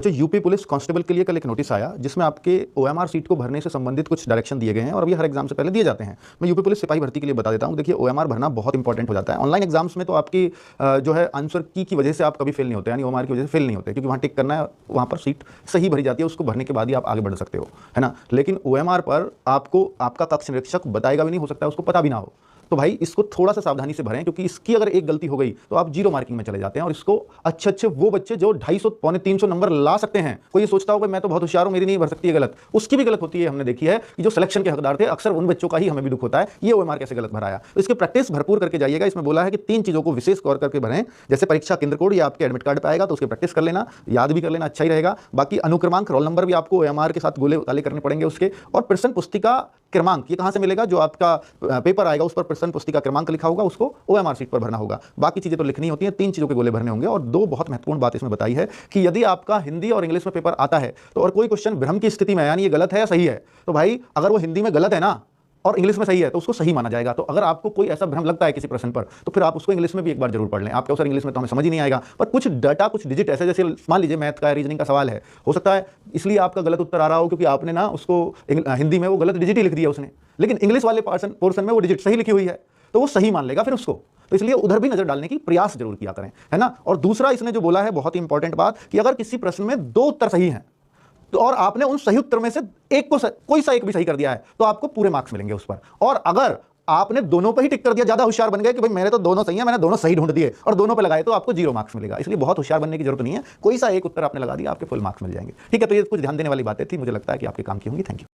जो UP police constable के लिए कल एक नोटिस आया जिसमें आपके ओएमआर सीट को भरने से संबंधित कुछ डायरेक्शन दिए गए हैं और अभी हर एग्जाम से पहले दिए जाते हैं। मैं यूपी पुलिस सिपाही भर्ती के लिए बता देता हूं। देखिए, ओएमआर भरना बहुत इंपॉर्टेंट हो जाता है। ऑनलाइन एग्जाम्स में तो आपकी जो है आंसर की वजह से आप कभी फेल नहीं होते, यानी ओएमआर की वजह से फेल नहीं होते, क्योंकि वहाँ टिक करना है, वहाँ पर सीट सही भरी जाती है, उसको भरने के बाद ही आप आगे बढ़ सकते हो, है ना। लेकिन ओएमआर पर आपको आपका कक्ष निरीक्षक बताएगा भी नहीं, हो सकता है उसको पता भी ना हो। तो भाई इसको थोड़ा सा सावधानी से भरें, क्योंकि इसकी अगर एक गलती हो गई तो आप जीरो मार्किंग में चले जाते हैं। और इसको अच्छे अच्छे वो बच्चे जो 250 पौने 300 नंबर ला सकते हैं, कोई ये सोचता होगा मैं तो बहुत होशियार हूं, मेरी नहीं भर सकती है, गलत, उसकी भी गलत होती है। हमने देखी है कि जो सिलेक्शन के हकदार थे अक्सर उन बच्चों का ही हमें भी दुख होता है, ये ओएमआर कैसे गलत भराया। तो इसकी प्रैक्टिस भरपूर करके जाइएगा। इसमें बोला है कि 3 चीजों को विशेष गौर करके भरें, जैसे परीक्षा केंद्र कोड या आपके एडमिट कार्ड पे आएगा तो उसकी प्रैक्टिस कर लेना, याद भी कर लेना, अच्छा ही रहेगा। बाकी अनुक्रमांक, रोल नंबर भी आपको ओएमआर के साथ गोले ताले करने पड़ेंगे उसके। और प्रश्न पुस्तिका क्रमांक ये कहां से मिलेगा, जो आपका पेपर आएगा उस पर प्रश्न पुस्तिका क्रमांक लिखा होगा, उसको ओएमआर सीट पर भरना होगा। बाकी चीजें तो लिखनी होती हैं, 3 चीजों के गोले भरने होंगे। और 2 बहुत महत्वपूर्ण बात इसमें बताई है कि यदि आपका हिंदी और इंग्लिश में पेपर आता है तो और कोई क्वेश्चन भ्रम की स्थिति में, यानी ये गलत है या सही है, तो भाई अगर वो हिंदी में गलत है ना और इंग्लिश में सही है तो उसको सही माना जाएगा। तो अगर आपको कोई ऐसा भ्रम लगता है किसी प्रश्न पर तो फिर आप उसको इंग्लिश में भी एक बार जरूर पढ़ लें। आप क्या सर इंग्लिश में तो हमें समझ ही नहीं आएगा, पर कुछ डाटा, कुछ डिजिट ऐसे, जैसे मान लीजिए मैथ का, रीजनिंग का सवाल है, हो सकता है इसलिए आपका गलत उत्तर आ रहा हो क्योंकि आपने ना उसको हिंदी में वो गलत डिजिट ही लिख दिया उसने, लेकिन इंग्लिश वाले पोर्शन में वो डिजिट सही लिखी हुई है, तो वो सही मान लेगा फिर उसको। तो इसलिए उधर भी नजर डालने की प्रयास जरूर किया करें, है ना। और दूसरा इसने जो बोला है बहुत ही इंपॉर्टेंट बात, कि अगर किसी प्रश्न में 2 उत्तर सही हैं तो और आपने उन सही उत्तर में से एक को कोई सा एक भी सही कर दिया है तो आपको पूरे मार्क्स मिलेंगे उस पर। और अगर आपने दोनों पे ही टिक कर दिया, ज्यादा होशियार बन गए कि भाई मेरे तो दोनों सही है, मैंने दोनों सही ढूंढ दिए और दोनों पे लगाए, तो आपको 0 मार्क्स मिलेगा। इसलिए बहुत होशियार बनने की जरूरत नहीं है, कोई सा एक उत्तर आपने लगा दिया आपके फुल मार्क्स मिल जाएंगे। ठीक है, तो ये कुछ ध्यान देने वाली बातें थी, मुझे लगता है कि आपके काम की होंगी। Thank you.